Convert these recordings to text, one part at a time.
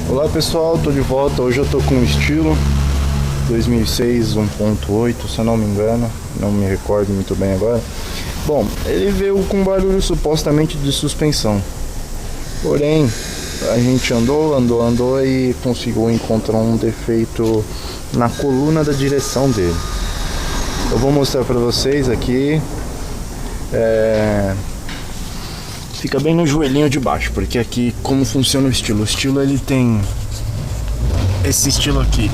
Olá pessoal, tô de volta. Hoje eu tô com um estilo 2006 1.8, se eu não me engano, não me recordo muito bem agora. Bom, ele veio com barulho supostamente de suspensão, porém a gente andou e conseguiu encontrar um defeito na coluna da direção dele. Eu vou mostrar pra vocês aqui. Fica bem no joelhinho de baixo, porque aqui como funciona o estilo. O estilo ele tem esse estilo aqui.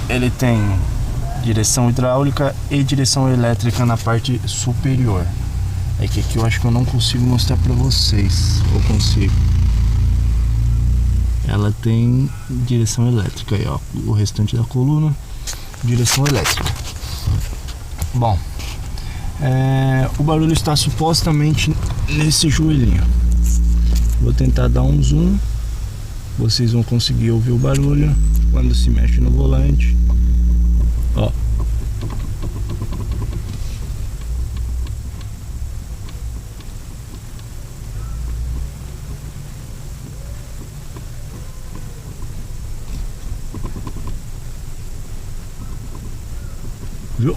Ele tem direção hidráulica e direção elétrica na parte superior. É que aqui eu acho que eu não consigo mostrar pra vocês. Ou consigo. Ela tem direção elétrica aí, ó. O restante da coluna, direção elétrica. Bom, o barulho está supostamente nesse joelhinho. Vou tentar dar um zoom. Vocês vão conseguir ouvir o barulho quando se mexe no volante. Ó. Viu?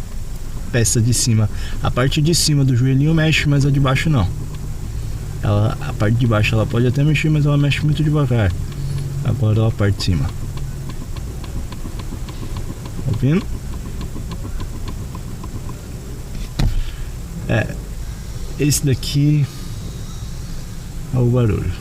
Peça de cima. A parte de cima do joelhinho mexe, mas a de baixo não. A parte de baixo ela pode até mexer, mas ela mexe muito devagar. Agora ó, a parte de cima. Tá vendo? Esse daqui é o barulho.